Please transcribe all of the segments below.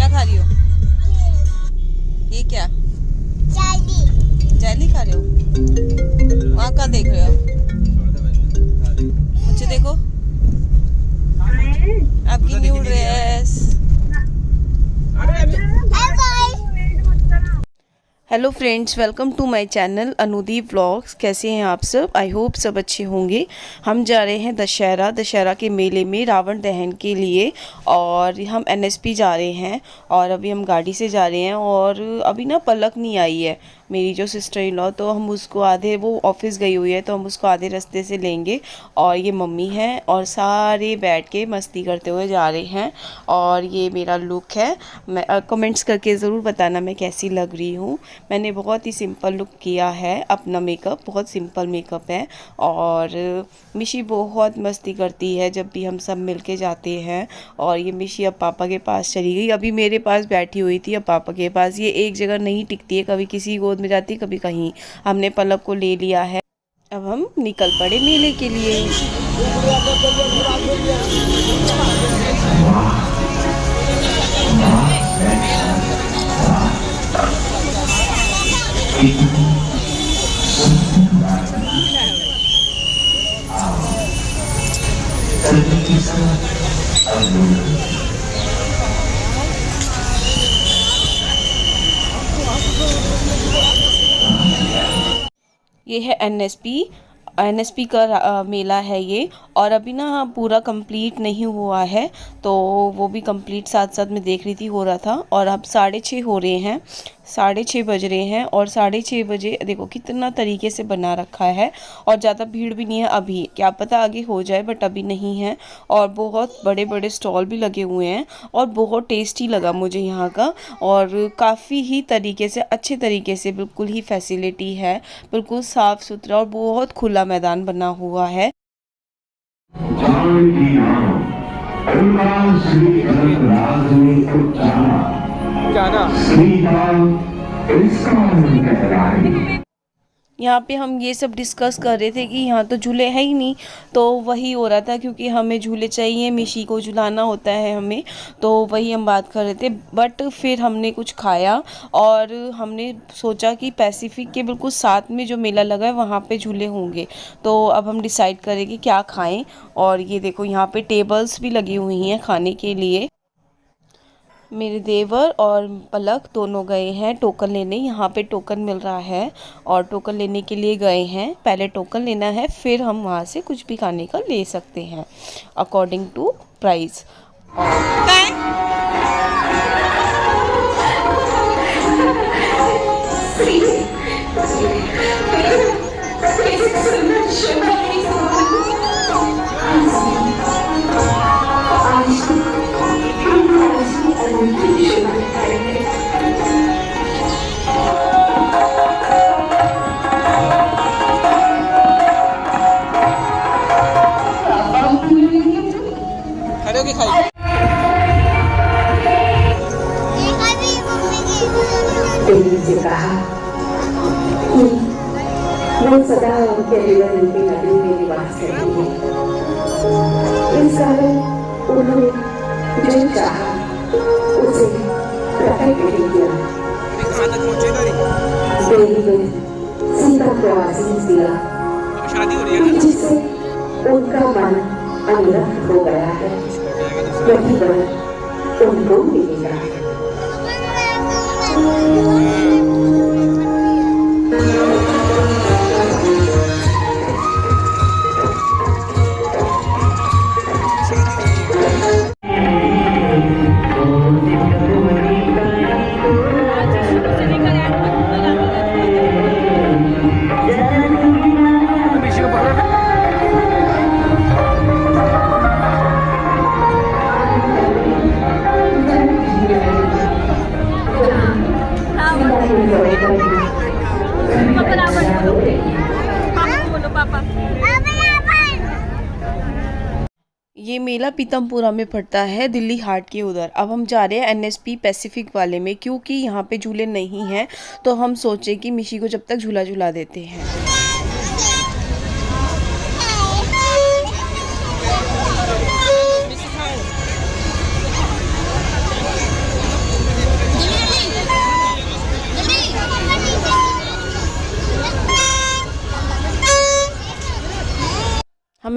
क्या खा रही हो? ये क्या? जेली खा रहे हो? वहाँ का देख रहे हो? मुझे देखो, आपकी new dress. Hello friends, welcome to my channel Anudeep vlogs. कैसे हैं आप सब? आई होप सब अच्छे होंगे। हम जा रहे हैं दशहरा के मेले में रावण दहन के लिए, और हम एनएसपी जा रहे हैं। और अभी हम गाड़ी से जा रहे हैं, और अभी ना पलक नहीं आई है मेरी जो सिस्टर इन लॉ, तो हम उसको आधे, वो ऑफिस गई हुई है तो हम उसको आधे रास्ते से लेंगे। और ये मम्मी हैं और सारे बैठ के मस्ती करते हुए जा रहे हैं। और ये मेरा लुक है। मैं कमेंट्स करके ज़रूर बताना मैं कैसी लग रही हूँ। मैंने बहुत ही सिंपल लुक किया है, अपना मेकअप बहुत सिंपल मेकअप है। और मिशी बहुत मस्ती करती है जब भी हम सब मिलके जाते हैं। और ये मिशी अब पापा के पास चली गई, अभी मेरे पास बैठी हुई थी, अब पापा के पास। ये एक जगह नहीं टिकती है, कभी किसी गोद में जाती है कभी कहीं। हमने पलक को ले लिया है, अब हम निकल पड़े मेले के लिए। ये है एनएसपी का मेला है ये। और अभी ना पूरा कंप्लीट नहीं हुआ है, तो वो भी कंप्लीट साथ साथ में देख रही थी, हो रहा था। और अब 6:30 हो रहे हैं, 6:30 बज रहे हैं। और 6:30 बजे देखो कितना तरीके से बना रखा है। और ज़्यादा भीड़ भी नहीं है अभी, क्या पता आगे हो जाए, बट अभी नहीं है। और बहुत बड़े बड़े स्टॉल भी लगे हुए हैं, और बहुत टेस्टी लगा मुझे यहाँ का। और काफ़ी ही तरीके से, अच्छे तरीके से, बिल्कुल ही फैसिलिटी है, बिल्कुल साफ़ सुथरा और बहुत खुला मैदान बना हुआ है। यहाँ पे हम ये सब डिस्कस कर रहे थे कि यहाँ तो झूले है ही नहीं, तो वही हो रहा था, क्योंकि हमें झूले चाहिए, मिशी को झुलाना होता है हमें, तो वही हम बात कर रहे थे। बट फिर हमने कुछ खाया, और हमने सोचा कि पैसिफिक के बिल्कुल साथ में जो मेला लगा है वहाँ पे झूले होंगे, तो अब हम डिसाइड करें कि क्या खाएं। और ये देखो यहाँ पे टेबल्स भी लगी हुई हैं खाने के लिए। मेरे देवर और पलक दोनों गए हैं टोकन लेने, यहाँ पे टोकन मिल रहा है, और टोकन लेने के लिए गए हैं। पहले टोकन लेना है, फिर हम वहाँ से कुछ भी खाने का ले सकते हैं अकॉर्डिंग टू प्राइस। कहा मैं सदा उनके हृदय उनकी नगरी में निवास करती हूँ। इस कारण उन्होंने जो चाहा उसे प्रकट नहीं किया। देवी ने सीता को आशीष दिया, जिससे उनका मन अनुरक्त हो गया है। वही वर उनको मिलेगा। ये मेला पीतमपुरा में पड़ता है, दिल्ली हाट के उधर। अब हम जा रहे हैं एनएसपी पैसिफिक वाले में, क्योंकि यहाँ पे झूले नहीं हैं, तो हम सोचे कि मिशी को जब तक झूला झूला देते हैं।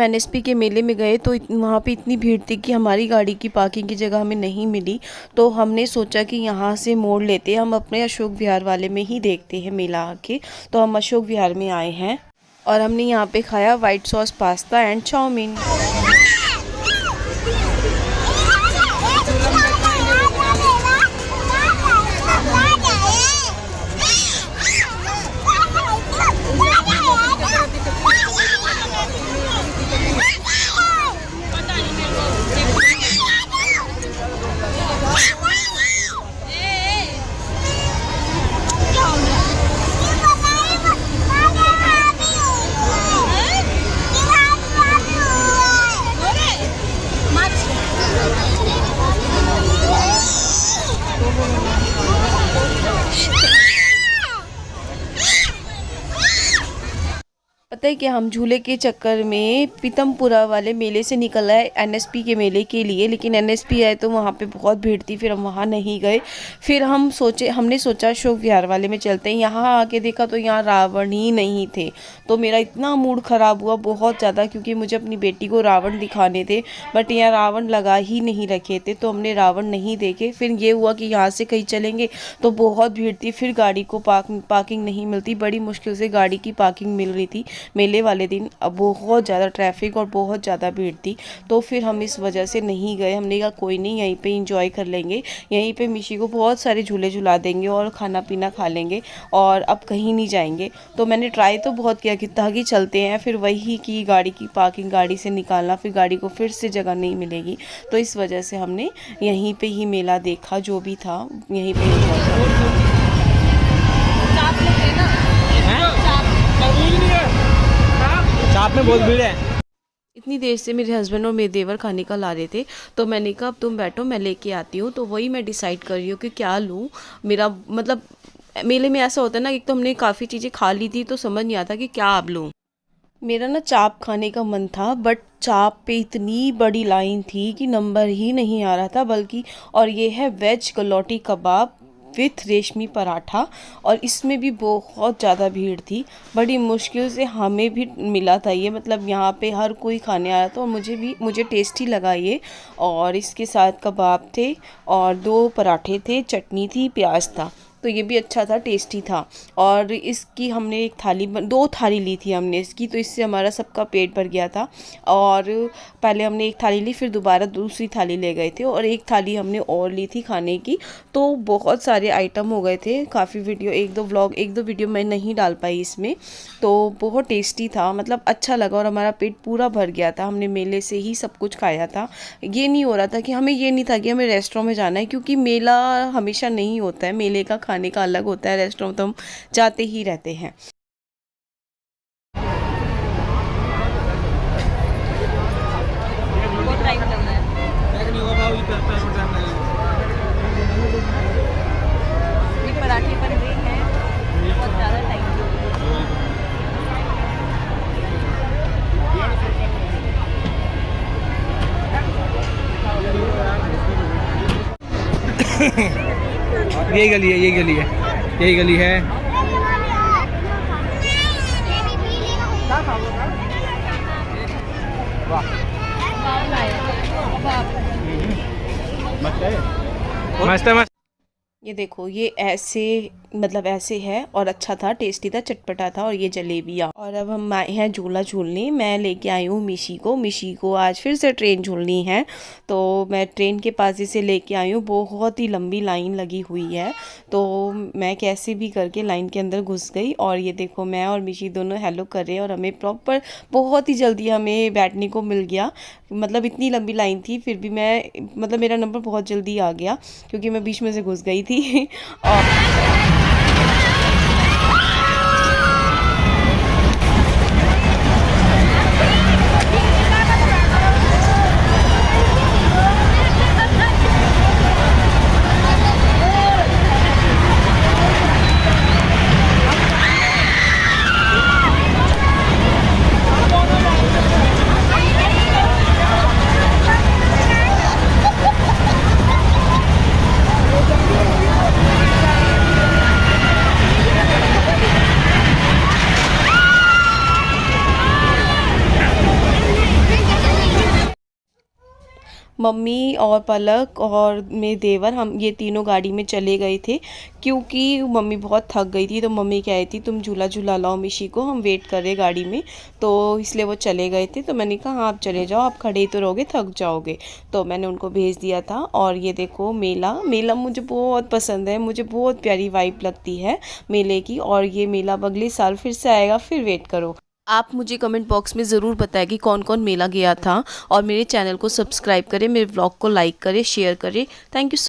हम एनएसपी के मेले में गए तो वहाँ पे इतनी भीड़ थी कि हमारी गाड़ी की पार्किंग की जगह हमें नहीं मिली। तो हमने सोचा कि यहाँ से मोड़ लेते, हम अपने अशोक विहार वाले में ही देखते हैं मेला आके। तो हम अशोक विहार में आए हैं और हमने यहाँ पे खाया white sauce pasta and chowmein. पता है कि हम झूले के चक्कर में पीतमपुरा वाले मेले से निकल आए एनएसपी के मेले के लिए, लेकिन एनएसपी आए तो वहाँ पे बहुत भीड़ थी, फिर हम वहाँ नहीं गए। फिर हमने सोचा अशोक विहार वाले में चलते हैं। यहाँ आके देखा तो यहाँ रावण ही नहीं थे। तो मेरा इतना मूड ख़राब हुआ बहुत ज़्यादा, क्योंकि मुझे अपनी बेटी को रावण दिखाने थे, बट यहाँ रावण लगा ही नहीं रखे थे, तो हमने रावण नहीं देखे। फिर ये हुआ कि यहाँ से कहीं चलेंगे तो बहुत भीड़ थी, फिर गाड़ी को पार्किंग नहीं मिलती, बड़ी मुश्किल से गाड़ी की पार्किंग मिल रही थी। मेले वाले दिन अब बहुत ज़्यादा ट्रैफिक और बहुत ज़्यादा भीड़ थी, तो फिर हम इस वजह से नहीं गए। हमने कहा कोई नहीं, यहीं पे एंजॉय कर लेंगे, यहीं पे मिशी को बहुत सारे झूले झुला देंगे और खाना पीना खा लेंगे, और अब कहीं नहीं जाएंगे। तो मैंने ट्राई तो बहुत किया कि चलते हैं, फिर वही की गाड़ी की पार्किंग, गाड़ी से निकालना, फिर गाड़ी को फिर से जगह नहीं मिलेगी। तो इस वजह से हमने यहीं पे ही मेला देखा, जो भी था यहीं पे एंजॉय किया। चाप में बहुत भीड़ है। इतनी देर से मेरे हस्बैंड और मेरे देवर खाने का ला रहे थे, तो मैंने कहा अब तुम बैठो, मैं लेके आती हूँ। तो वही मैं डिसाइड कर रही हूँ कि क्या लूँ। मेरा मतलब मेले में ऐसा होता है ना, एक तो हमने काफ़ी चीज़ें खा ली थी, तो समझ नहीं आता कि क्या अब लूँ। मेरा ना चाप खाने का मन था, बट चाप पे इतनी बड़ी लाइन थी कि नंबर ही नहीं आ रहा था, बल्कि और ये है वेज गलौटी कबाब विथ रेशमी पराठा, और इसमें भी बहुत ज़्यादा भीड़ थी। बड़ी मुश्किल से हमें भी मिला था ये, मतलब यहाँ पे हर कोई खाने आया था, और मुझे टेस्टी लगा ये। और इसके साथ कबाब थे और 2 पराठे थे, चटनी थी, प्याज था, तो ये भी अच्छा था, टेस्टी था। और इसकी हमने 2 थाली ली थी हमने इसकी, तो इससे हमारा सबका पेट भर गया था। और पहले हमने 1 थाली ली, फिर दोबारा दूसरी थाली ले गए थे, और 1 थाली हमने और ली थी खाने की। तो बहुत सारे आइटम हो गए थे, काफ़ी वीडियो, 1-2 वीडियो मैं नहीं डाल पाई इसमें। तो बहुत टेस्टी था, मतलब अच्छा लगा, और हमारा पेट पूरा भर गया था। हमने मेले से ही सब कुछ खाया था। ये नहीं हो रहा था कि ये नहीं था कि हमें रेस्टोरेंट में जाना है, क्योंकि मेला हमेशा नहीं होता है, मेले का खाने का अलग होता है, रेस्टोरेंट तो हम जाते ही रहते हैं। पराठे बन रहे हैं, बहुत ज़्यादा टाइम यही गली है, यही गली है, यही गली है। मस्त है, मस्त। ये देखो, ये ऐसे मतलब ऐसे है, और अच्छा था, टेस्टी था, चटपटा था, और ये जलेबियाँ। और अब हम आए हैं झूला झूलने। मैं लेके आई हूँ मिशी को आज फिर से ट्रेन झूलनी है, तो मैं ट्रेन के पास ही से लेके आई हूँ। बहुत ही लंबी लाइन लगी हुई है, तो मैं कैसे भी करके लाइन के अंदर घुस गई। और ये देखो, मैं और मिशी दोनों हेलो कर रहे हैं, और हमें प्रॉपर बहुत ही जल्दी हमें बैठने को मिल गया। मतलब इतनी लंबी लाइन थी, फिर भी मेरा नंबर बहुत जल्दी आ गया, क्योंकि मैं बीच में से घुस गई थी। और मम्मी और पलक और मेरे देवर, हम ये तीनों गाड़ी में चले गए थे क्योंकि मम्मी बहुत थक गई थी। तो मम्मी कह रही थी तुम झूला झूला लाओ मिशी को, हम वेट कर रहे गाड़ी में, तो इसलिए वो चले गए थे। तो मैंने कहा हाँ आप चले जाओ, आप खड़े ही तो रहोगे, थक जाओगे। तो मैंने उनको भेज दिया था। और ये देखो मेला मुझे बहुत पसंद है, मुझे बहुत प्यारी वाइब लगती है मेले की। और ये मेला अगले साल फिर से आएगा, फिर वेट करो। आप मुझे कमेंट बॉक्स में ज़रूर बताएं कि कौन कौन मेला गया था, और मेरे चैनल को सब्सक्राइब करें, मेरे व्लॉग को लाइक करें, शेयर करें। Thank you.